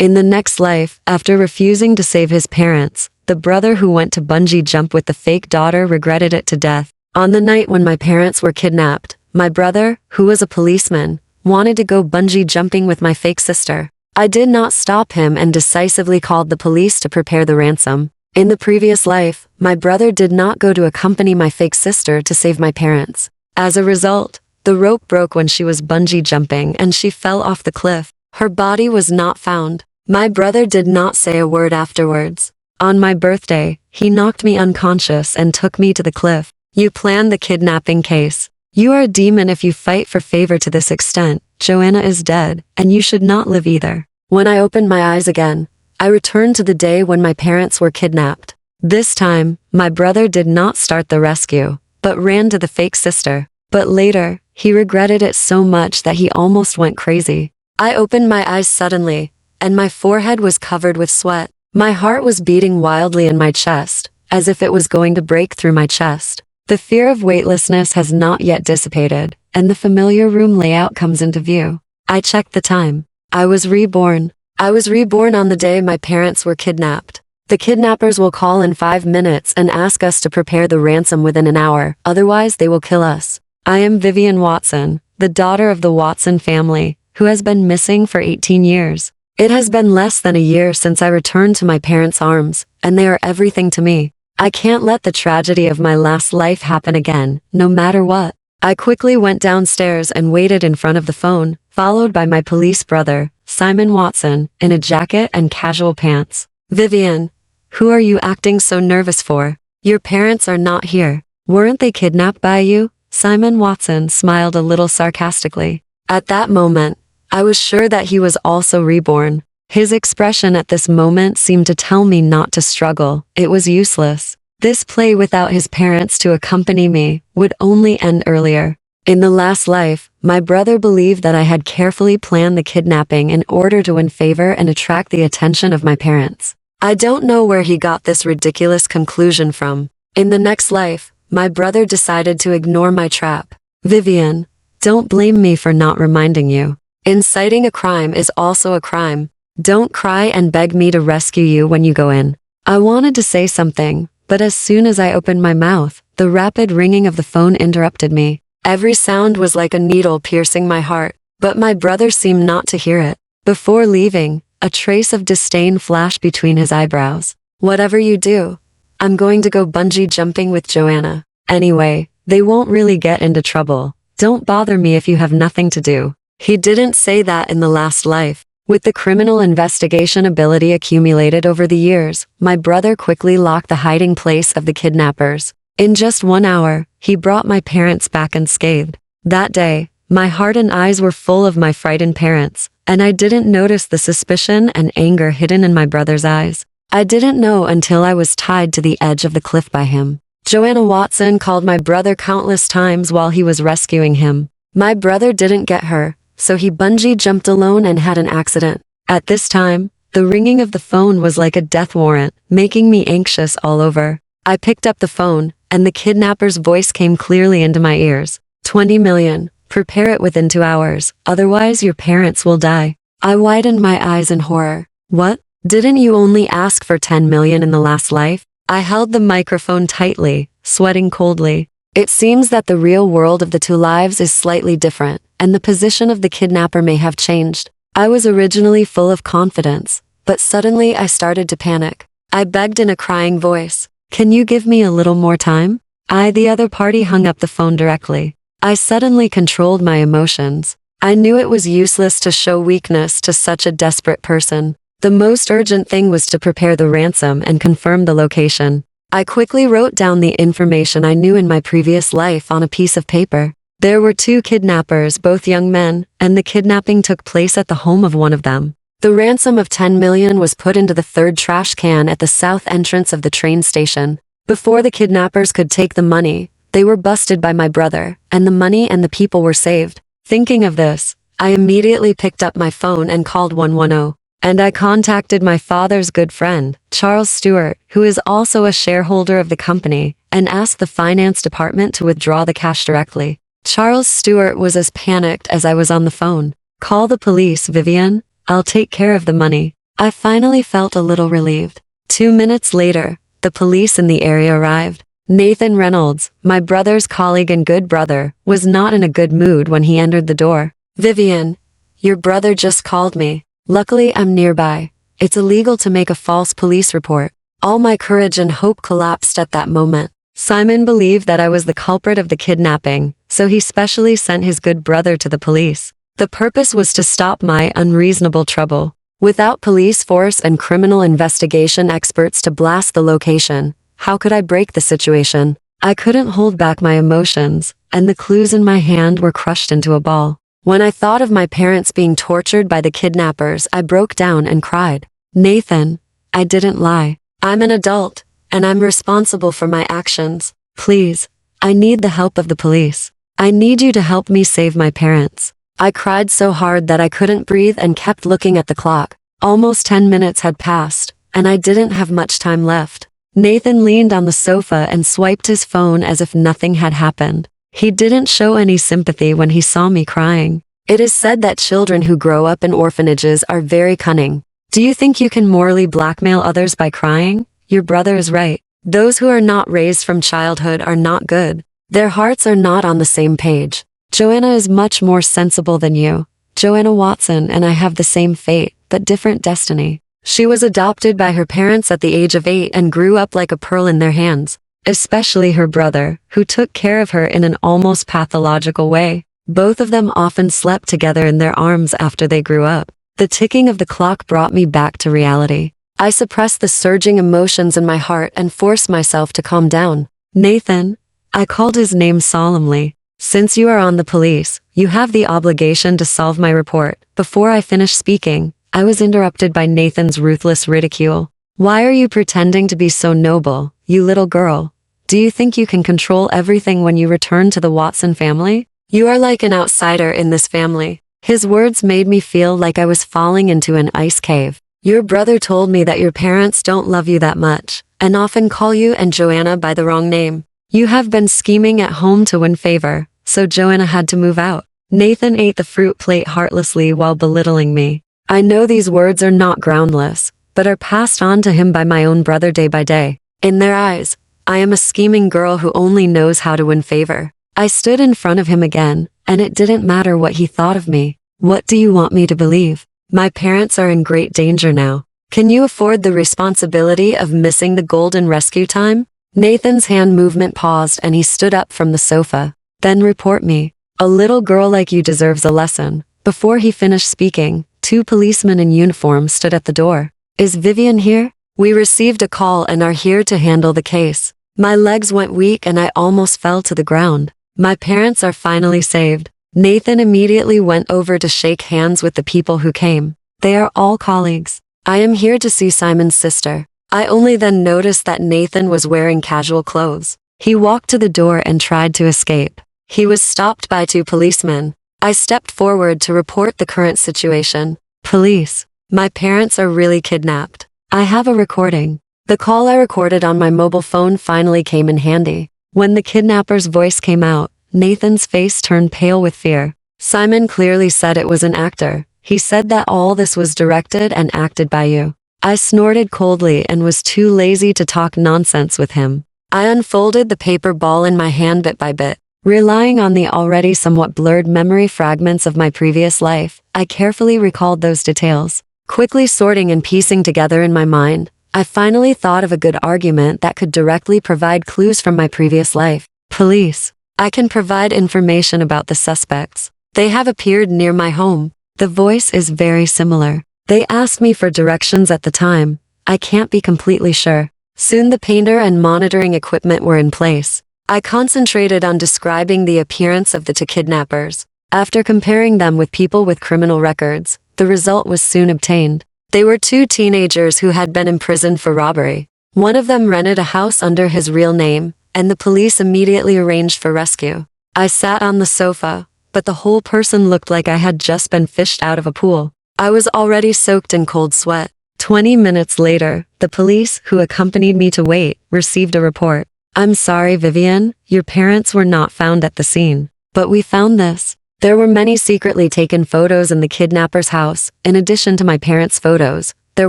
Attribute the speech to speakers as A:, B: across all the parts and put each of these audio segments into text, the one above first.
A: In the next life, after refusing to save his parents, the brother who went to bungee jump with the fake daughter regretted it to death. On the night when my parents were kidnapped, my brother, who was a policeman, wanted to go bungee jumping with my fake sister. I did not stop him and decisively called the police to prepare the ransom. In the previous life, my brother did not go to accompany my fake sister to save my parents. As a result, the rope broke when she was bungee jumping and she fell off the cliff. Her body was not found. My brother did not say a word afterwards. On my birthday, he knocked me unconscious and took me to the cliff. You planned the kidnapping case. You are a demon if you fight for favor to this extent. Joanna is dead, and you should not live either. When I opened my eyes again, I returned to the day when my parents were kidnapped. This time, my brother did not start the rescue, but ran to the fake sister. But later, he regretted it so much that he almost went crazy. I opened my eyes suddenly, and my forehead was covered with sweat. My heart was beating wildly in my chest, as if it was going to break through my chest. The fear of weightlessness has not yet dissipated, and the familiar room layout comes into view. I checked the time. I was reborn. I was reborn on the day my parents were kidnapped. The kidnappers will call in 5 minutes and ask us to prepare the ransom within an hour, otherwise they will kill us. I am Vivian Watson, the daughter of the Watson family, who has been missing for 18 years. It has been less than a year since I returned to my parents' arms, and they are everything to me. I can't let the tragedy of my last life happen again, no matter what. I quickly went downstairs and waited in front of the phone, followed by my police brother, Simon Watson, in a jacket and casual pants. Vivian, who are you acting so nervous for? Your parents are not here. Weren't they kidnapped by you? Simon Watson smiled a little sarcastically. At that moment, I was sure that he was also reborn. His expression at this moment seemed to tell me not to struggle. It was useless. This play without his parents to accompany me would only end earlier. In the last life, my brother believed that I had carefully planned the kidnapping in order to win favor and attract the attention of my parents. I don't know where he got this ridiculous conclusion from. In the next life, my brother decided to ignore my trap. Vivian, don't blame me for not reminding you. Inciting a crime is also a crime. Don't cry and beg me to rescue you when you go in. I wanted to say something, but as soon as I opened my mouth, the rapid ringing of the phone interrupted me. Every sound was like a needle piercing my heart, but my brother seemed not to hear it. Before leaving, a trace of disdain flashed between his eyebrows. Whatever you do, I'm going to go bungee jumping with Joanna. Anyway, they won't really get into trouble. Don't bother me if you have nothing to do. He didn't say that in the last life. With the criminal investigation ability accumulated over the years, my brother quickly locked the hiding place of the kidnappers. In just 1 hour, he brought my parents back unscathed. That day, my heart and eyes were full of my frightened parents, and I didn't notice the suspicion and anger hidden in my brother's eyes. I didn't know until I was tied to the edge of the cliff by him. Joanna Watson called my brother countless times while he was rescuing him. My brother didn't get her, so he bungee jumped alone and had an accident. At this time, the ringing of the phone was like a death warrant, making me anxious all over. I picked up the phone, and the kidnapper's voice came clearly into my ears. 20 million. Prepare it within 2 hours, otherwise your parents will die. I widened my eyes in horror. What? Didn't you only ask for 10 million in the last life? I held the microphone tightly, sweating coldly. It seems that the real world of the two lives is slightly different, and the position of the kidnapper may have changed. I was originally full of confidence, but suddenly I started to panic. I begged in a crying voice, "Can you give me a little more time?" The other party hung up the phone directly. I suddenly controlled my emotions. I knew it was useless to show weakness to such a desperate person. The most urgent thing was to prepare the ransom and confirm the location. I quickly wrote down the information I knew in my previous life on a piece of paper. There were 2 kidnappers, both young men, and the kidnapping took place at the home of one of them. The ransom of 10 million was put into the 3rd trash can at the south entrance of the train station. Before the kidnappers could take the money, they were busted by my brother, and the money and the people were saved. Thinking of this, I immediately picked up my phone and called 110. And I contacted my father's good friend, Charles Stewart, who is also a shareholder of the company, and asked the finance department to withdraw the cash directly. Charles Stewart was as panicked as I was on the phone. "Call the police, Vivian. I'll take care of the money." I finally felt a little relieved. 2 minutes later, the police in the area arrived. Nathan Reynolds, my brother's colleague and good brother, was not in a good mood when he entered the door. "Vivian, your brother just called me. Luckily, I'm nearby. It's illegal to make a false police report." All my courage and hope collapsed at that moment. Simon believed that I was the culprit of the kidnapping, so he specially sent his good brother to the police. The purpose was to stop my unreasonable trouble. Without police force and criminal investigation experts to blast the location, how could I break the situation? I couldn't hold back my emotions, and the clues in my hand were crushed into a ball. When I thought of my parents being tortured by the kidnappers, I broke down and cried. "Nathan, I didn't lie. I'm an adult, and I'm responsible for my actions. Please, I need the help of the police. I need you to help me save my parents." I cried so hard that I couldn't breathe and kept looking at the clock. Almost 10 minutes had passed, and I didn't have much time left. Nathan leaned on the sofa and swiped his phone as if nothing had happened. He didn't show any sympathy when he saw me crying. It is said that children who grow up in orphanages are very cunning. Do you think you can morally blackmail others by crying? Your brother is right. Those who are not raised from childhood are not good. Their hearts are not on the same page. Joanna is much more sensible than you. Joanna Watson and I have the same fate, but different destiny. She was adopted by her parents at the age of 8 and grew up like a pearl in their hands, especially her brother, who took care of her in an almost pathological way. Both of them often slept together in their arms after they grew up. The ticking of the clock brought me back to reality. I suppressed the surging emotions in my heart and forced myself to calm down. "Nathan," I called his name solemnly. "Since you are on the police, you have the obligation to solve my report." Before I finished speaking, I was interrupted by Nathan's ruthless ridicule. "Why are you pretending to be so noble, you little girl? Do you think you can control everything when you return to the Watson family? You are like an outsider in this family." His words made me feel like I was falling into an ice cave. "Your brother told me that your parents don't love you that much, and often call you and Joanna by the wrong name. You have been scheming at home to win favor, so Joanna had to move out." Nathan ate the fruit plate heartlessly while belittling me. I know these words are not groundless, but are passed on to him by my own brother day by day. In their eyes, I am a scheming girl who only knows how to win favor. I stood in front of him again, and it didn't matter what he thought of me. "What do you want me to believe? My parents are in great danger now. Can you afford the responsibility of missing the golden rescue time?" Nathan's hand movement paused and he stood up from the sofa. "Then report me. A little girl like you deserves a lesson." Before he finished speaking, 2 policemen in uniform stood at the door. "Is Vivian here? We received a call and are here to handle the case." My legs went weak and I almost fell to the ground. My parents are finally saved. Nathan immediately went over to shake hands with the people who came. They are all colleagues. "I am here to see Simon's sister." I only then noticed that Nathan was wearing casual clothes. He walked to the door and tried to escape. He was stopped by 2 policemen. I stepped forward to report the current situation. "Police, my parents are really kidnapped. I have a recording." The call I recorded on my mobile phone finally came in handy. When the kidnapper's voice came out, Nathan's face turned pale with fear. "Simon clearly said it was an actor. He said that all this was directed and acted by you." I snorted coldly and was too lazy to talk nonsense with him. I unfolded the paper ball in my hand bit by bit. Relying on the already somewhat blurred memory fragments of my previous life, I carefully recalled those details. Quickly sorting and piecing together in my mind, I finally thought of a good argument that could directly provide clues from my previous life. "Police, I can provide information about the suspects. They have appeared near my home. The voice is very similar. They asked me for directions at the time. I can't be completely sure." Soon the painter and monitoring equipment were in place. I concentrated on describing the appearance of the 2 kidnappers. After comparing them with people with criminal records, the result was soon obtained. They were 2 teenagers who had been imprisoned for robbery. One of them rented a house under his real name, and the police immediately arranged for rescue. I sat on the sofa, but the whole person looked like I had just been fished out of a pool. I was already soaked in cold sweat. 20 minutes later, the police, who accompanied me to wait, received a report. "I'm sorry, Vivian, your parents were not found at the scene. But we found this." There were many secretly taken photos in the kidnapper's house, in addition to my parents' photos, there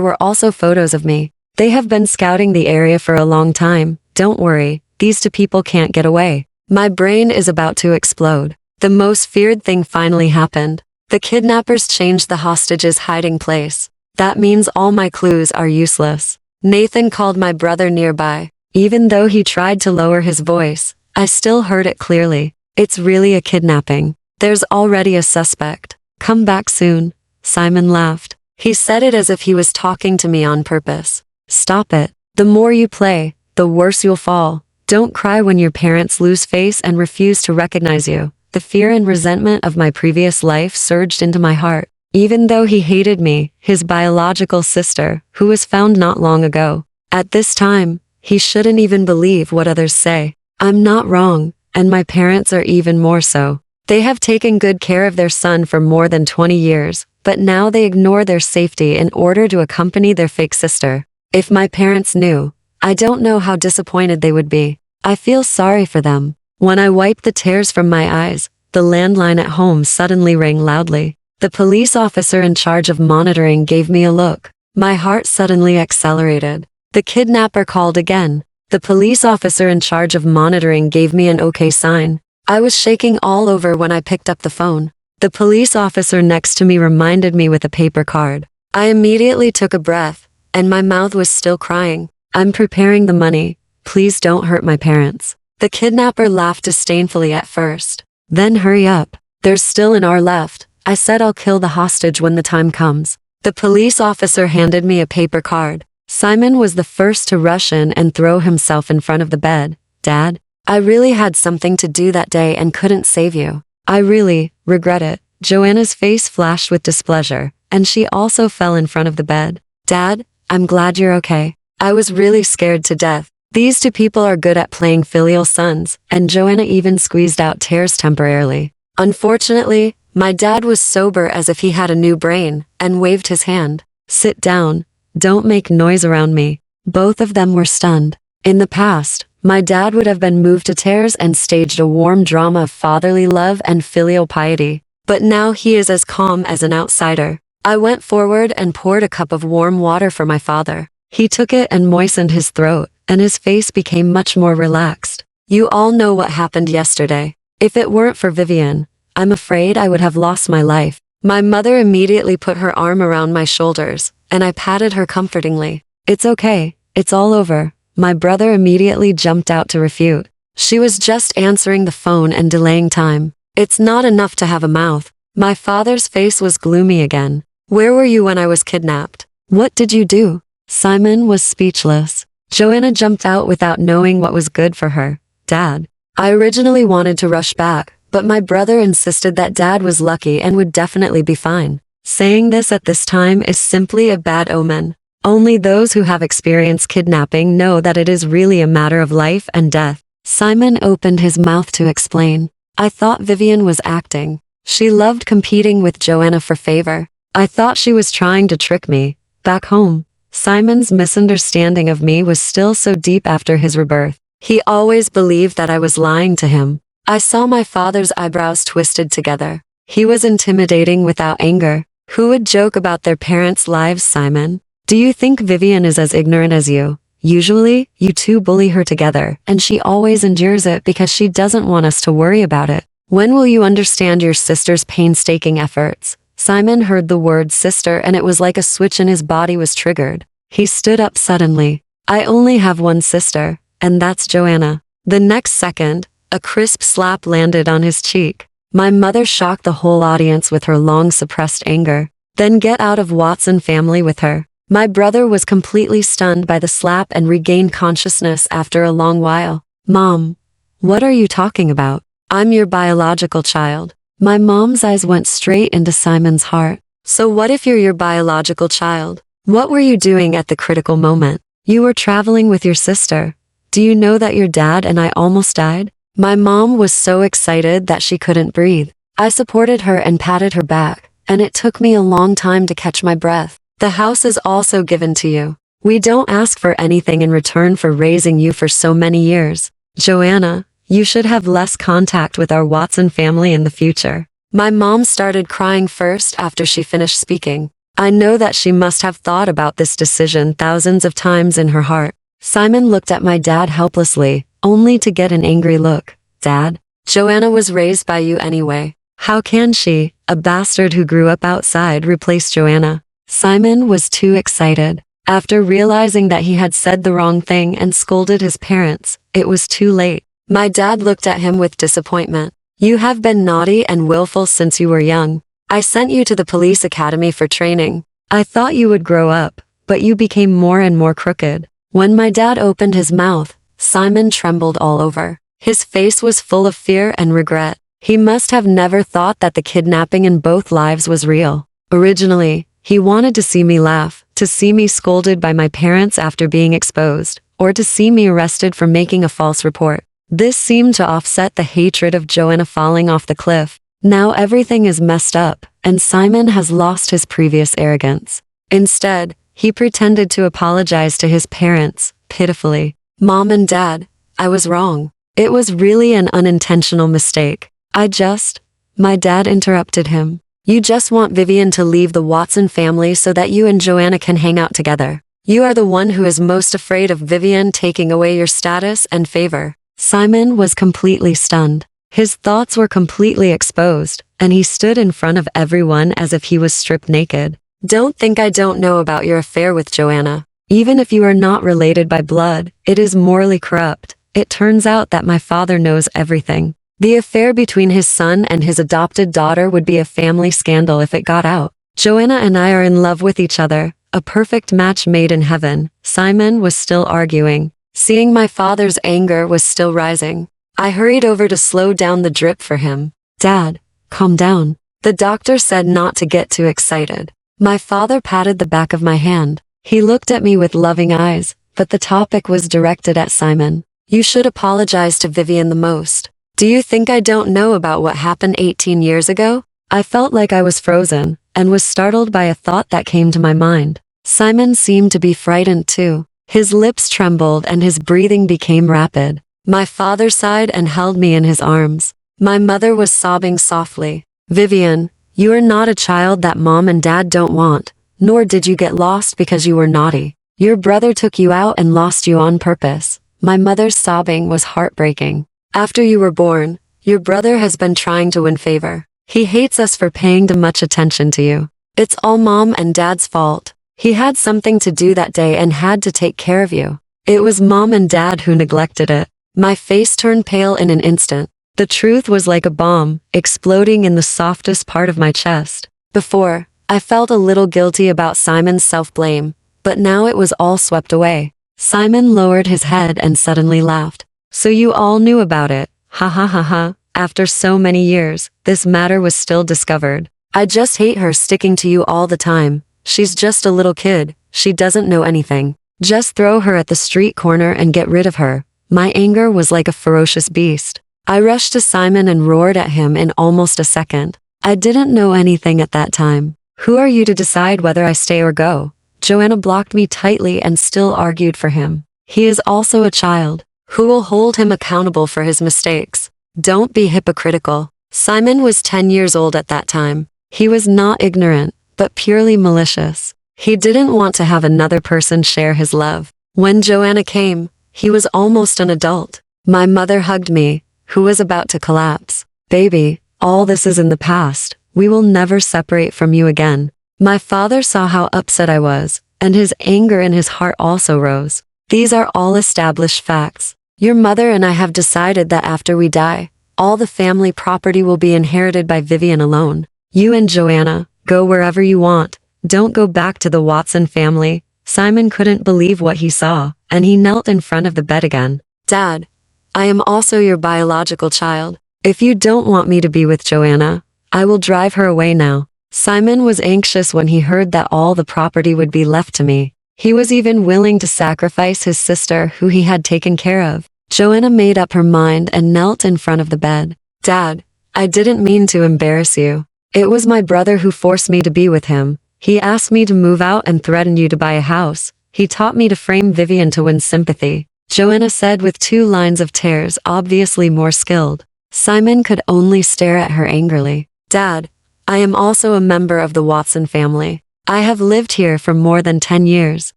A: were also photos of me. They have been scouting the area for a long time. Don't worry, these two people can't get away. My brain is about to explode. The most feared thing finally happened. The kidnappers changed the hostage's hiding place. That means all my clues are useless. Nathan called my brother nearby. Even though he tried to lower his voice, I still heard it clearly. It's really a kidnapping. There's already a suspect. Come back soon. Simon laughed. He said it as if he was talking to me on purpose. Stop it. The more you play, the worse you'll fall. Don't cry when your parents lose face and refuse to recognize you. The fear and resentment of my previous life surged into my heart. Even though he hated me, his biological sister, who was found not long ago, at this time, he shouldn't even believe what others say. I'm not wrong, and my parents are even more so. They have taken good care of their son for more than 20 years, but now they ignore their safety in order to accompany their fake sister. If my parents knew, I don't know how disappointed they would be. I feel sorry for them. When I wiped the tears from my eyes, the landline at home suddenly rang loudly. The police officer in charge of monitoring gave me a look. My heart suddenly accelerated. The kidnapper called again. The police officer in charge of monitoring gave me an okay sign. I was shaking all over when I picked up the phone. The police officer next to me reminded me with a paper card. I immediately took a breath, and my mouth was still crying. I'm preparing the money. Please don't hurt my parents. The kidnapper laughed disdainfully at first. Then hurry up. There's still an hour left. I said I'll kill the hostage when the time comes. The police officer handed me a paper card. Simon was the first to rush in and throw himself in front of the bed. Dad, I really had something to do that day and couldn't save you. I really regret it. Joanna's face flashed with displeasure, and she also fell in front of the bed. Dad, I'm glad you're okay. I was really scared to death. These two people are good at playing filial sons, and Joanna even squeezed out tears temporarily. Unfortunately, my dad was sober as if he had a new brain, and waved his hand. Sit down. Don't make noise around me. Both of them were stunned. In the past, my dad would have been moved to tears and staged a warm drama of fatherly love and filial piety. But now he is as calm as an outsider. I went forward and poured a cup of warm water for my father. He took it and moistened his throat, and his face became much more relaxed. You all know what happened yesterday. If it weren't for Vivian, I'm afraid I would have lost my life. My mother immediately put her arm around my shoulders, and I patted her comfortingly. It's okay. It's all over. My brother immediately jumped out to refute. She was just answering the phone and delaying time. It's not enough to have a mouth. My father's face was gloomy again. Where were you when I was kidnapped? What did you do? Simon was speechless. Joanna jumped out without knowing what was good for her. Dad. I originally wanted to rush back, but my brother insisted that Dad was lucky and would definitely be fine. Saying this at this time is simply a bad omen. Only those who have experienced kidnapping know that it is really a matter of life and death. Simon opened his mouth to explain. I thought Vivian was acting. She loved competing with Joanna for favor. I thought she was trying to trick me. Back home, Simon's misunderstanding of me was still so deep after his rebirth. He always believed that I was lying to him. I saw my father's eyebrows twisted together. He was intimidating without anger. Who would joke about their parents' lives, Simon? Do you think Vivian is as ignorant as you? Usually, you two bully her together, and she always endures it because she doesn't want us to worry about it. When will you understand your sister's painstaking efforts? Simon heard the word sister and it was like a switch in his body was triggered. He stood up suddenly. I only have one sister, and that's Joanna. The next second, a crisp slap landed on his cheek. My mother shocked the whole audience with her long-suppressed anger. Then get out of Watson family with her. My brother was completely stunned by the slap and regained consciousness after a long while. Mom, what are you talking about? I'm your biological child. My mom's eyes went straight into Simon's heart. So what if you're your biological child? What were you doing at the critical moment? You were traveling with your sister. Do you know that your dad and I almost died? My mom was so excited that she couldn't breathe. I supported her and patted her back, and it took me a long time to catch my breath. The house is also given to you. We don't ask for anything in return for raising you for so many years. Joanna, you should have less contact with our Watson family in the future. My mom started crying first after she finished speaking. I know that she must have thought about this decision thousands of times in her heart. Simon looked at my dad helplessly, only to get an angry look. Dad? Joanna was raised by you anyway. How can she, a bastard who grew up outside, replace Joanna? Simon was too excited. After realizing that he had said the wrong thing and scolded his parents, it was too late. My dad looked at him with disappointment. You have been naughty and willful since you were young. I sent you to the police academy for training. I thought you would grow up, but you became more and more crooked. When my dad opened his mouth, Simon trembled all over. His face was full of fear and regret. He must have never thought that the kidnapping in both lives was real. Originally, he wanted to see me laugh, to see me scolded by my parents after being exposed, or to see me arrested for making a false report. This seemed to offset the hatred of Joanna falling off the cliff. Now everything is messed up, and Simon has lost his previous arrogance. Instead, he pretended to apologize to his parents, pitifully. Mom and Dad, I was wrong. It was really an unintentional mistake. My dad interrupted him. You just want Vivian to leave the Watson family so that you and Joanna can hang out together. You are the one who is most afraid of Vivian taking away your status and favor. Simon was completely stunned. His thoughts were completely exposed, and he stood in front of everyone as if he was stripped naked. Don't think I don't know about your affair with Joanna. Even if you are not related by blood, it is morally corrupt. It turns out that my father knows everything. The affair between his son and his adopted daughter would be a family scandal if it got out. Joanna and I are in love with each other, a perfect match made in heaven. Simon was still arguing. Seeing my father's anger was still rising. I hurried over to slow down the drip for him. Dad, calm down. The doctor said not to get too excited. My father patted the back of my hand. He looked at me with loving eyes, but the topic was directed at Simon. You should apologize to Vivian the most. Do you think I don't know about what happened 18 years ago? I felt like I was frozen, and was startled by a thought that came to my mind. Simon seemed to be frightened too. His lips trembled and his breathing became rapid. My father sighed and held me in his arms. My mother was sobbing softly. Vivian, you are not a child that Mom and Dad don't want, nor did you get lost because you were naughty. Your brother took you out and lost you on purpose. My mother's sobbing was heartbreaking. After you were born, your brother has been trying to win favor. He hates us for paying too much attention to you. It's all Mom and Dad's fault. He had something to do that day and had to take care of you. It was Mom and Dad who neglected it. My face turned pale in an instant. The truth was like a bomb, exploding in the softest part of my chest. Before, I felt a little guilty about Simon's self-blame, but now it was all swept away. Simon lowered his head and suddenly laughed. So you all knew about it. Ha ha ha ha. After so many years, this matter was still discovered. I just hate her sticking to you all the time. She's just a little kid. She doesn't know anything. Just throw her at the street corner and get rid of her. My anger was like a ferocious beast. I rushed to Simon and roared at him in almost a second. I didn't know anything at that time. Who are you to decide whether I stay or go? Joanna blocked me tightly and still argued for him. He is also a child. Who will hold him accountable for his mistakes? Don't be hypocritical. Simon was 10 years old at that time. He was not ignorant, but purely malicious. He didn't want to have another person share his love. When Joanna came, he was almost an adult. My mother hugged me, who was about to collapse. Baby, all this is in the past. We will never separate from you again. My father saw how upset I was, and his anger in his heart also rose. These are all established facts. Your mother and I have decided that after we die, all the family property will be inherited by Vivian alone. You and Joanna, go wherever you want. Don't go back to the Watson family. Simon couldn't believe what he saw, and he knelt in front of the bed again. Dad, I am also your biological child. If you don't want me to be with Joanna, I will drive her away now. Simon was anxious when he heard that all the property would be left to me. He was even willing to sacrifice his sister who he had taken care of. Joanna made up her mind and knelt in front of the bed. Dad, I didn't mean to embarrass you. It was my brother who forced me to be with him. He asked me to move out and threatened you to buy a house. He taught me to frame Vivian to win sympathy. Joanna said with 2 lines of tears, obviously more skilled. Simon could only stare at her angrily. Dad, I am also a member of the Watson family. I have lived here for more than 10 years.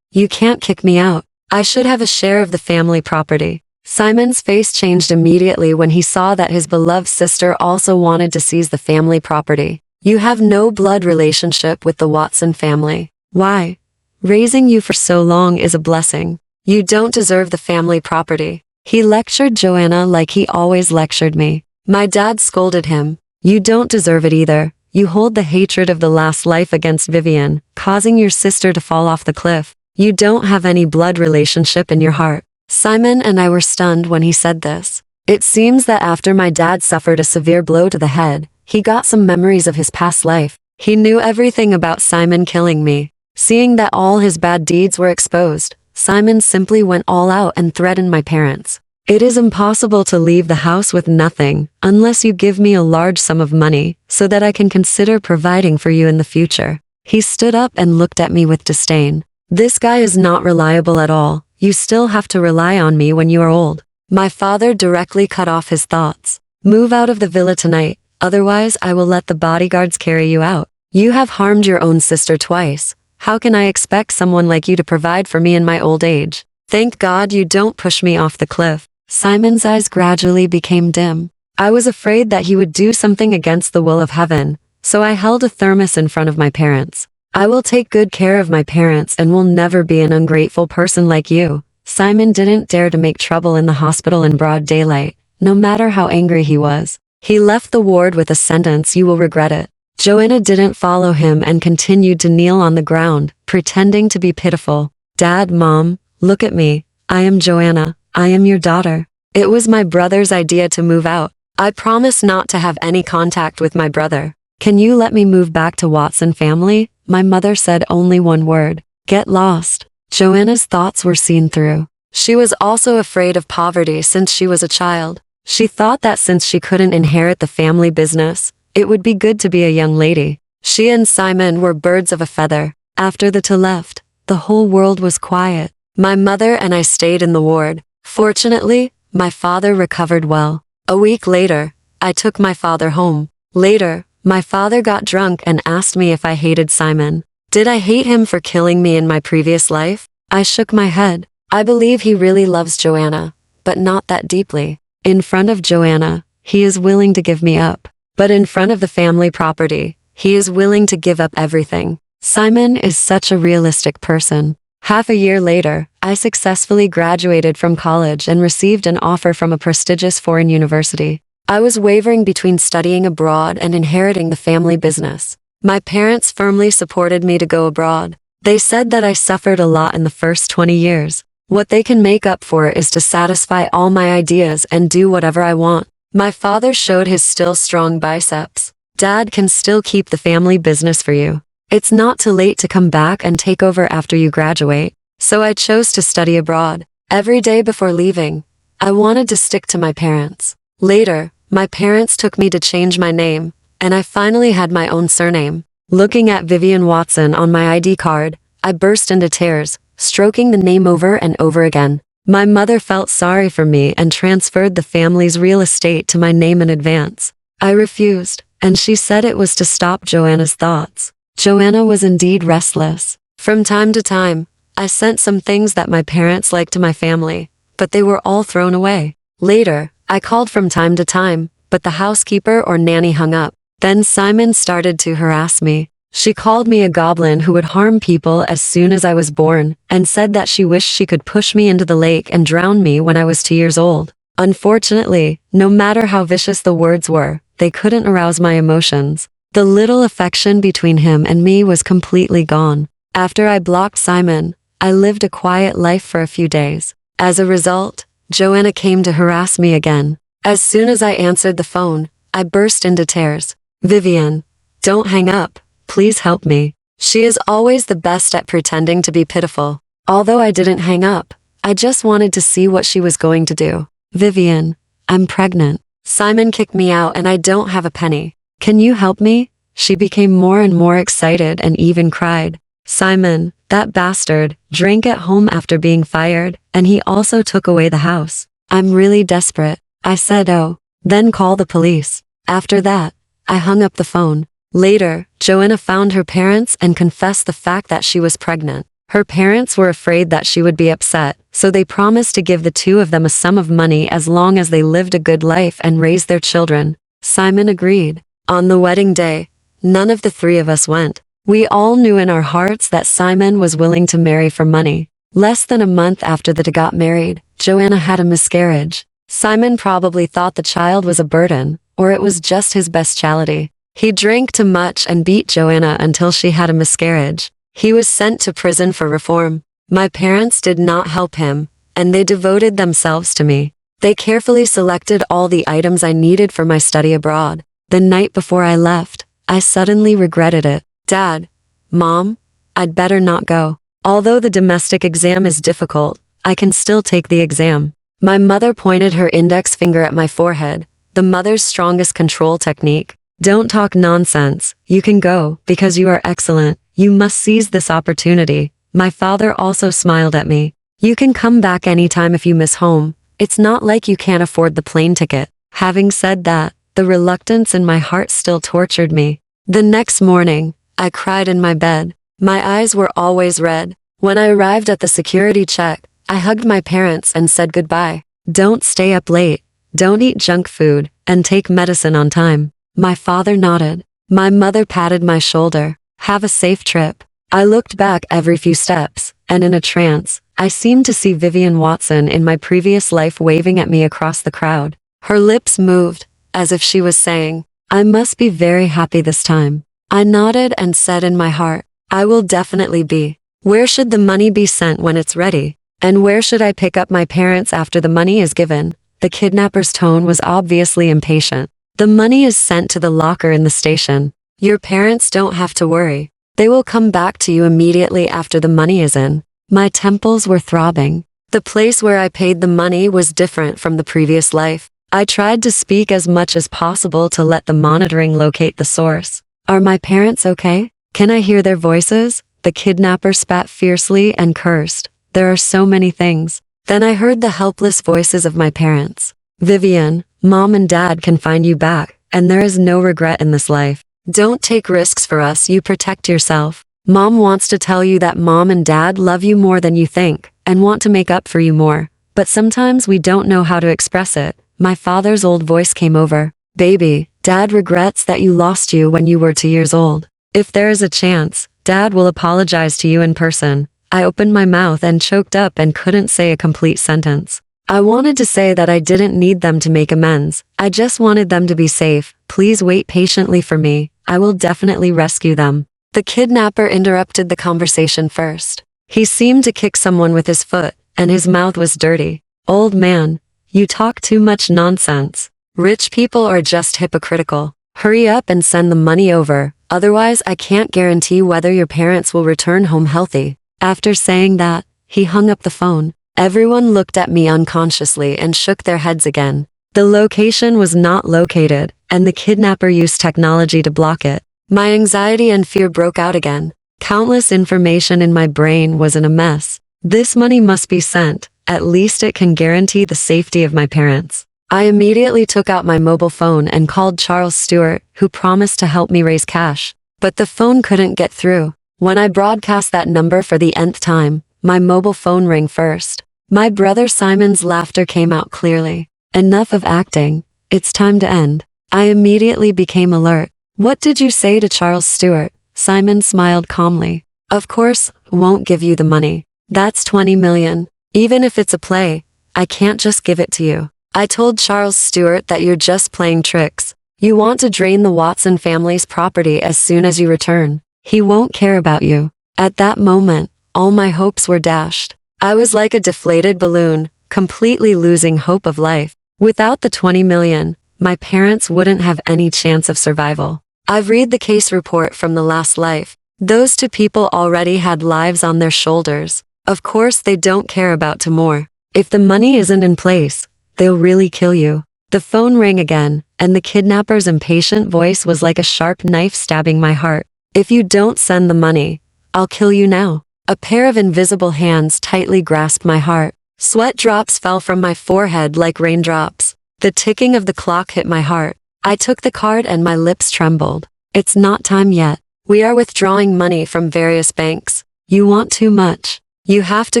A: You can't kick me out. I should have a share of the family property. Simon's face changed immediately when he saw that his beloved sister also wanted to seize the family property. You have no blood relationship with the Watson family. Why? Raising you for so long is a blessing. You don't deserve the family property. He lectured Joanna like he always lectured me. My dad scolded him. You don't deserve it either. You hold the hatred of the last life against Vivian, causing your sister to fall off the cliff. You don't have any blood relationship in your heart. Simon and I were stunned when he said this. It seems that after my dad suffered a severe blow to the head, he got some memories of his past life. He knew everything about Simon killing me. Seeing that all his bad deeds were exposed, Simon simply went all out and threatened my parents. It is impossible to leave the house with nothing unless you give me a large sum of money so that I can consider providing for you in the future. He stood up and looked at me with disdain. This guy is not reliable at all. You still have to rely on me when you are old. My father directly cut off his thoughts. Move out of the villa tonight, otherwise I will let the bodyguards carry you out. You have harmed your own sister twice. How can I expect someone like you to provide for me in my old age? Thank God you don't push me off the cliff. Simon's eyes gradually became dim. I was afraid that he would do something against the will of heaven, so I held a thermos in front of my parents. I will take good care of my parents and will never be an ungrateful person like you. Simon didn't dare to make trouble in the hospital in broad daylight, no matter how angry he was. He left the ward with a sentence, "You will regret it." Joanna didn't follow him and continued to kneel on the ground, pretending to be pitiful. Dad, Mom, look at me. I am Joanna. I am your daughter. It was my brother's idea to move out. I promise not to have any contact with my brother. Can you let me move back to Watson family? My mother said only one word. Get lost. Joanna's thoughts were seen through. She was also afraid of poverty since she was a child. She thought that since she couldn't inherit the family business, it would be good to be a young lady. She and Simon were birds of a feather. After the two left, the whole world was quiet. My mother and I stayed in the ward. Fortunately, my father recovered well. A week later, I took my father home. Later, my father got drunk and asked me if I hated Simon. Did I hate him for killing me in my previous life? I shook my head. I believe he really loves Joanna, but not that deeply. In front of Joanna, he is willing to give me up. But in front of the family property, he is willing to give up everything. Simon is such a realistic person. Half a year later, I successfully graduated from college and received an offer from a prestigious foreign university. I was wavering between studying abroad and inheriting the family business. My parents firmly supported me to go abroad. They said that I suffered a lot in the first 20 years. What they can make up for is to satisfy all my ideas and do whatever I want. My father showed his still strong biceps. Dad can still keep the family business for you. It's not too late to come back and take over after you graduate. So I chose to study abroad. Every day before leaving, I wanted to stick to my parents. Later, my parents took me to change my name, and I finally had my own surname. Looking at Vivian Watson on my ID card, I burst into tears, stroking the name over and over again. My mother felt sorry for me and transferred the family's real estate to my name in advance. I refused, and she said it was to stop Joanna's thoughts. Joanna was indeed restless. From time to time, I sent some things that my parents liked to my family, but they were all thrown away. Later, I called from time to time, but the housekeeper or nanny hung up. Then Simon started to harass me. She called me a goblin who would harm people as soon as I was born, and said that she wished she could push me into the lake and drown me when I was 2 years old. Unfortunately, no matter how vicious the words were, they couldn't arouse my emotions. The little affection between him and me was completely gone. After I blocked Simon, I lived a quiet life for a few days. As a result, Joanna came to harass me again. As soon as I answered the phone, I burst into tears. Vivian, don't hang up. Please help me. She is always the best at pretending to be pitiful. Although I didn't hang up, I just wanted to see what she was going to do. Vivian, I'm pregnant. Simon kicked me out and I don't have a penny. Can you help me? She became more and more excited and even cried. Simon, that bastard, drank at home after being fired, and he also took away the house. I'm really desperate. I said, oh, then call the police. After that, I hung up the phone. Later, Joanna found her parents and confessed the fact that she was pregnant. Her parents were afraid that she would be upset, so they promised to give the two of them a sum of money as long as they lived a good life and raised their children. Simon agreed. On the wedding day, none of the three of us went. We all knew in our hearts that Simon was willing to marry for money. Less than a month after the two got married, Joanna had a miscarriage. Simon probably thought the child was a burden, or it was just his bestiality. He drank too much and beat Joanna until she had a miscarriage. He was sent to prison for reform. My parents did not help him, and they devoted themselves to me. They carefully selected all the items I needed for my study abroad. The night before I left, I suddenly regretted it. Dad, Mom, I'd better not go. Although the domestic exam is difficult, I can still take the exam. My mother pointed her index finger at my forehead, the mother's strongest control technique. Don't talk nonsense. You can go, because you are excellent. You must seize this opportunity. My father also smiled at me. You can come back anytime if you miss home. It's not like you can't afford the plane ticket. Having said that, the reluctance in my heart still tortured me. The next morning, I cried in my bed. My eyes were always red. When I arrived at the security check, I hugged my parents and said goodbye. Don't stay up late. Don't eat junk food, and take medicine on time. My father nodded. My mother patted my shoulder. Have a safe trip. I looked back every few steps, and in a trance, I seemed to see Vivian Watson in my previous life waving at me across the crowd. Her lips moved, as if she was saying, I must be very happy this time. I nodded and said in my heart, I will definitely be. Where should the money be sent when it's ready? And where should I pick up my parents after the money is given? The kidnapper's tone was obviously impatient. The money is sent to the locker in the station. Your parents don't have to worry. They will come back to you immediately after the money is in. My temples were throbbing. The place where I paid the money was different from the previous life. I tried to speak as much as possible to let the monitoring locate the source. Are my parents okay? Can I hear their voices? The kidnapper spat fiercely and cursed. There are so many things. Then I heard the helpless voices of my parents. Vivian, Mom and Dad can find you back, and there is no regret in this life. Don't take risks for us, you protect yourself. Mom wants to tell you that Mom and Dad love you more than you think, and want to make up for you more. But sometimes we don't know how to express it. My father's old voice came over. Baby, Dad regrets that you lost you when you were 2 years old. If there is a chance, Dad will apologize to you in person. I opened my mouth and choked up and couldn't say a complete sentence. I wanted to say that I didn't need them to make amends. I just wanted them to be safe. Please wait patiently for me. I will definitely rescue them. The kidnapper interrupted the conversation first. He seemed to kick someone with his foot, and his mouth was dirty. Old man, you talk too much nonsense. Rich people are just hypocritical. Hurry up and send the money over, otherwise I can't guarantee whether your parents will return home healthy. After saying that, he hung up the phone. Everyone looked at me unconsciously and shook their heads again. The location was not located, and the kidnapper used technology to block it. My anxiety and fear broke out again. Countless information in my brain was in a mess. This money must be sent. At least it can guarantee the safety of my parents. I immediately took out my mobile phone and called Charles Stewart, who promised to help me raise cash. But the phone couldn't get through. When I broadcast that number for the nth time, my mobile phone rang first. My brother Simon's laughter came out clearly. Enough of acting. It's time to end. I immediately became alert. What did you say to Charles Stewart? Simon smiled calmly. Of course, won't give you the money. That's 20 million. Even if it's a play, I can't just give it to you. I told Charles Stewart that you're just playing tricks. You want to drain the Watson family's property as soon as you return. He won't care about you. At that moment, all my hopes were dashed. I was like a deflated balloon, completely losing hope of life. Without the 20 million, my parents wouldn't have any chance of survival. I've read the case report from the last life. Those two people already had lives on their shoulders. Of course they don't care about tomorrow. If the money isn't in place, they'll really kill you. The phone rang again, and the kidnapper's impatient voice was like a sharp knife stabbing my heart. If you don't send the money, I'll kill you now. A pair of invisible hands tightly grasped my heart. Sweat drops fell from my forehead like raindrops. The ticking of the clock hit my heart. I took the card and my lips trembled. It's not time yet. We are withdrawing money from various banks. You want too much. You have to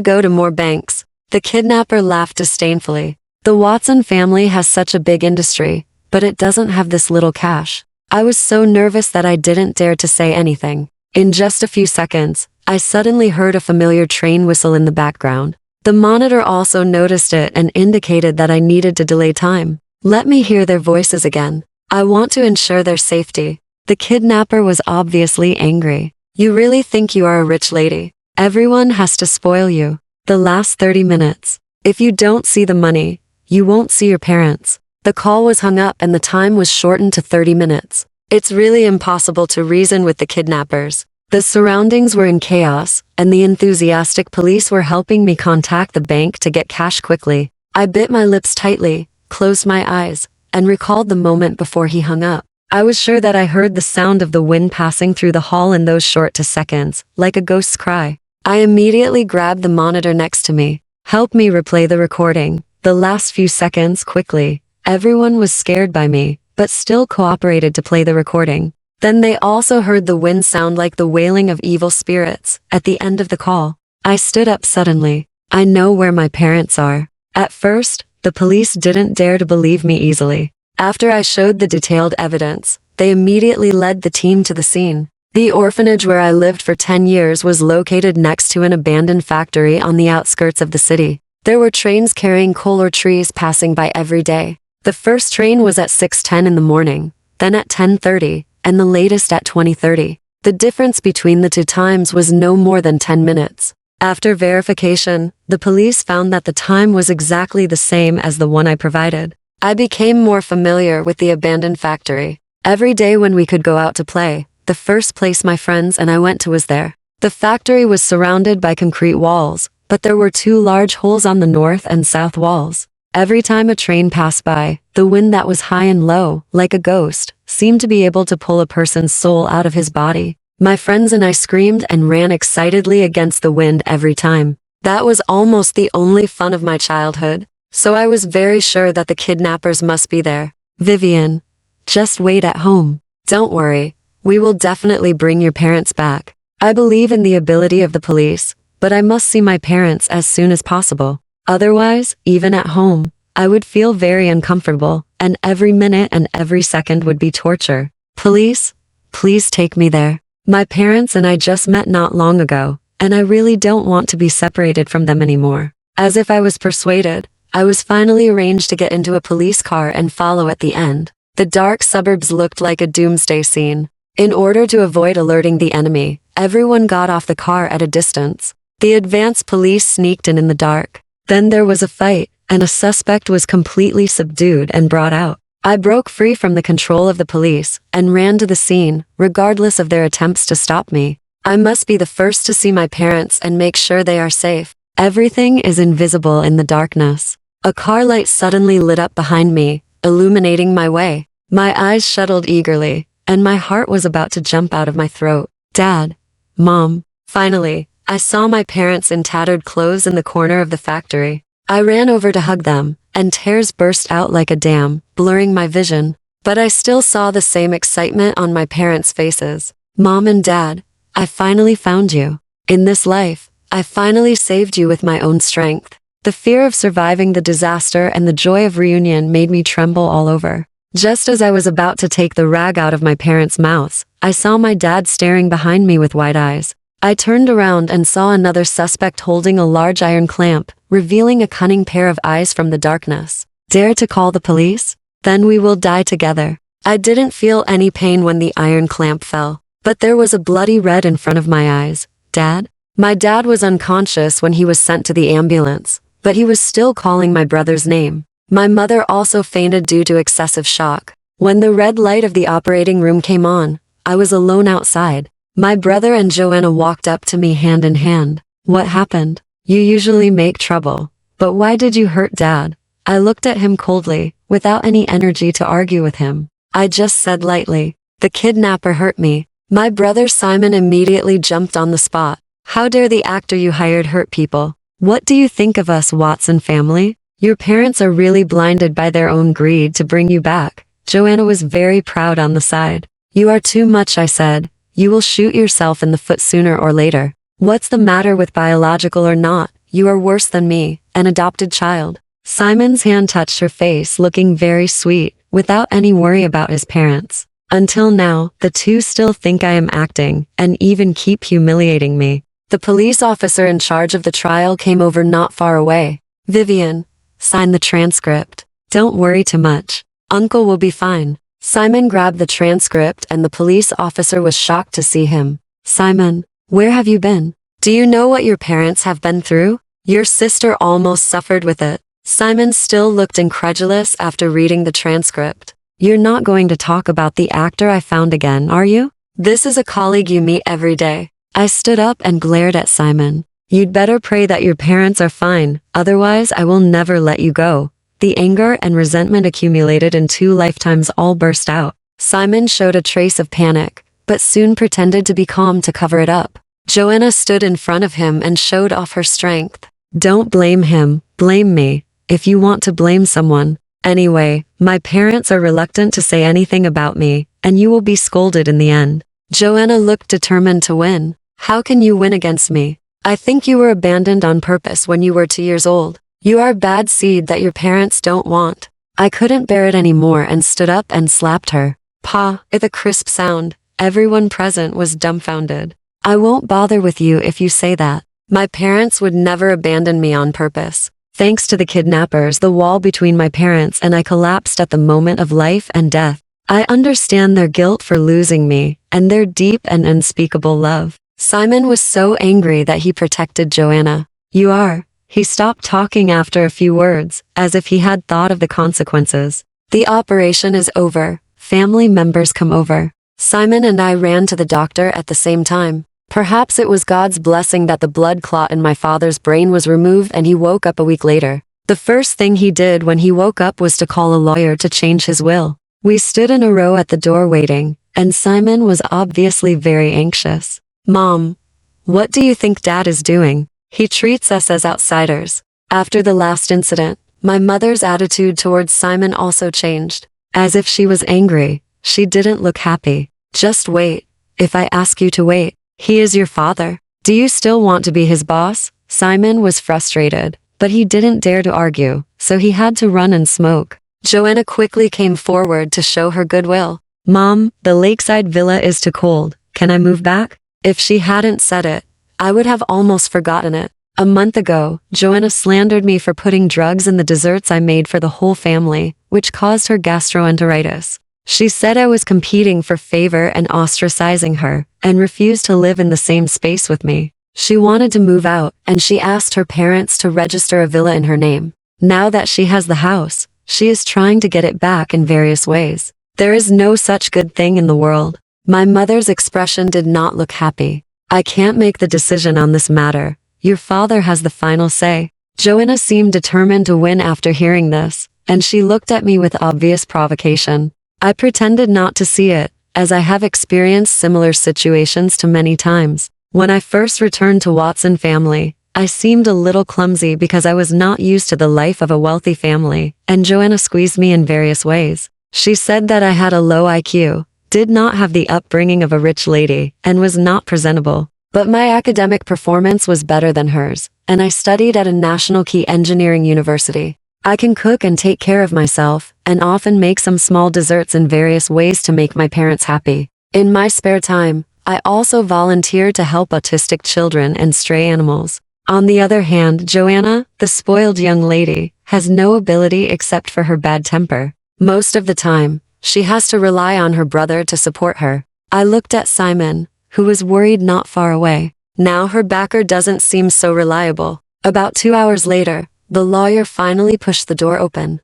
A: go to more banks." The kidnapper laughed disdainfully. "The Watson family has such a big industry, but it doesn't have this little cash." I was so nervous that I didn't dare to say anything. In just a few seconds, I suddenly heard a familiar train whistle in the background. The monitor also noticed it and indicated that I needed to delay time. "Let me hear their voices again. I want to ensure their safety." The kidnapper was obviously angry. "You really think you are a rich lady? Everyone has to spoil you. The last 30 minutes. If you don't see the money, you won't see your parents." The call was hung up and the time was shortened to 30 minutes. It's really impossible to reason with the kidnappers. The surroundings were in chaos, and the enthusiastic police were helping me contact the bank to get cash quickly. I bit my lips tightly, closed my eyes, and recalled the moment before he hung up. I was sure that I heard the sound of the wind passing through the hall in those short seconds, like a ghost's cry. I immediately grabbed the monitor next to me. "Help me replay the recording. The last few seconds, quickly." Everyone was scared by me, but still cooperated to play the recording. Then they also heard the wind sound like the wailing of evil spirits at the end of the call. I stood up suddenly. "I know where my parents are." At first, the police didn't dare to believe me easily. After I showed the detailed evidence, they immediately led the team to the scene. The orphanage where I lived for 10 years was located next to an abandoned factory on the outskirts of the city. There were trains carrying coal or trees passing by every day. The first train was at 6:10 in the morning, then at 10:30, and the latest at 20:30. The difference between the two times was no more than 10 minutes. After verification, the police found that the time was exactly the same as the one I provided. I became more familiar with the abandoned factory. Every day when we could go out to play, the first place my friends and I went to was there. The factory was surrounded by concrete walls, but there were 2 large holes on the north and south walls. Every time a train passed by, the wind that was high and low, like a ghost, seemed to be able to pull a person's soul out of his body. My friends and I screamed and ran excitedly against the wind every time. That was almost the only fun of my childhood, so I was very sure that the kidnappers must be there. "Vivian, just wait at home. Don't worry, we will definitely bring your parents back." I believe in the ability of the police, but I must see my parents as soon as possible. Otherwise, even at home, I would feel very uncomfortable, and every minute and every second would be torture. "Police, please take me there. My parents and I just met not long ago, and I really don't want to be separated from them anymore." As if I was persuaded, I was finally arranged to get into a police car and follow at the end. The dark suburbs looked like a doomsday scene. In order to avoid alerting the enemy, everyone got off the car at a distance. The advanced police sneaked in the dark. Then there was a fight, and a suspect was completely subdued and brought out. I broke free from the control of the police and ran to the scene, regardless of their attempts to stop me. I must be the first to see my parents and make sure they are safe. Everything is invisible in the darkness. A car light suddenly lit up behind me, illuminating my way. My eyes shuttled eagerly, and my heart was about to jump out of my throat. "Dad, Mom." Finally, I saw my parents in tattered clothes in the corner of the factory. I ran over to hug them, and tears burst out like a dam, blurring my vision. But I still saw the same excitement on my parents' faces. "Mom and Dad, I finally found you. In this life, I finally saved you with my own strength." The fear of surviving the disaster and the joy of reunion made me tremble all over. Just as I was about to take the rag out of my parents' mouths, I saw my dad staring behind me with wide eyes. I turned around and saw another suspect holding a large iron clamp, revealing a cunning pair of eyes from the darkness. "Dare to call the police? Then we will die together." I didn't feel any pain when the iron clamp fell, but there was a bloody red in front of my eyes. "Dad?" My dad was unconscious when he was sent to the ambulance, but he was still calling my brother's name. My mother also fainted due to excessive shock. When the red light of the operating room came on, I was alone outside. My brother and Joanna walked up to me hand in hand. "What happened? You usually make trouble. But why did you hurt Dad?" I looked at him coldly, without any energy to argue with him. I just said lightly, "The kidnapper hurt me." My brother Simon immediately jumped on the spot. "How dare the actor you hired hurt people? What do you think of us, Watson family? Your parents are really blinded by their own greed to bring you back." Joanna was very proud on the side. You are too much, I said. You will shoot yourself in the foot sooner or later. What's the matter with biological or not? You are worse than me, an adopted child. Simon's hand touched her face, looking very sweet, without any worry about his parents. Until now, the two still think I am acting, and even keep humiliating me. The police officer in charge of the trial came over not far away. Vivian, sign the transcript. Don't worry too much. Uncle will be fine. Simon grabbed the transcript and the police officer was shocked to see him. Simon, where have you been? Do you know what your parents have been through? Your sister almost suffered with it. Simon still looked incredulous after reading the transcript. You're not going to talk about the actor I found again, are you? This is a colleague you meet every day. I stood up and glared at Simon. You'd better pray that your parents are fine, otherwise I will never let you go. The anger and resentment accumulated in 2 lifetimes all burst out. Simon showed a trace of panic, but soon pretended to be calm to cover it up. Joanna stood in front of him and showed off her strength. Don't blame him, blame me, if you want to blame someone. Anyway, my parents are reluctant to say anything about me, and you will be scolded in the end. Joanna looked determined to win. How can you win against me? I think you were abandoned on purpose when you were 2 years old. You are bad seed that your parents don't want. I couldn't bear it anymore and stood up and slapped her. Pa, with a crisp sound. Everyone present was dumbfounded. I won't bother with you if you say that. My parents would never abandon me on purpose. Thanks to the kidnappers, the wall between my parents and I collapsed at the moment of life and death. I understand their guilt for losing me, and their deep and unspeakable love. Simon was so angry that he protected Joanna. You are. He stopped talking after a few words, as if he had thought of the consequences. The operation is over. Family members come over. Simon and I ran to the doctor at the same time. Perhaps it was God's blessing that the blood clot in my father's brain was removed and he woke up a week later. The first thing he did when he woke up was to call a lawyer to change his will. We stood in a row at the door waiting, and Simon was obviously very anxious. Mom, what do you think Dad is doing? He treats us as outsiders. After the last incident, my mother's attitude towards Simon also changed. As if she was angry, she didn't look happy. Just wait. If I ask you to wait, he is your father. Do you still want to be his boss? Simon was frustrated, but he didn't dare to argue, so he had to run and smoke. Joanna quickly came forward to show her goodwill. Mom, the lakeside villa is too cold. Can I move back? If she hadn't said it, I would have almost forgotten it. A month ago, Joanna slandered me for putting drugs in the desserts I made for the whole family, which caused her gastroenteritis. She said I was competing for favor and ostracizing her, and refused to live in the same space with me. She wanted to move out, and she asked her parents to register a villa in her name. Now that she has the house, she is trying to get it back in various ways. There is no such good thing in the world. My mother's expression did not look happy. I can't make the decision on this matter. Your father has the final say. Joanna seemed determined to win after hearing this, and she looked at me with obvious provocation. I pretended not to see it, as I have experienced similar situations to many times. When I first returned to Watson family, I seemed a little clumsy because I was not used to the life of a wealthy family, and Joanna squeezed me in various ways. She said that I had a low IQ, did not have the upbringing of a rich lady, and was not presentable. But my academic performance was better than hers, and I studied at a national key engineering university. I can cook and take care of myself, and often make some small desserts in various ways to make my parents happy. In my spare time, I also volunteer to help autistic children and stray animals. On the other hand, Joanna, the spoiled young lady, has no ability except for her bad temper. Most of the time, she has to rely on her brother to support her. I looked at Simon, who was worried not far away. Now her backer doesn't seem so reliable. About 2 hours later, the lawyer finally pushed the door open.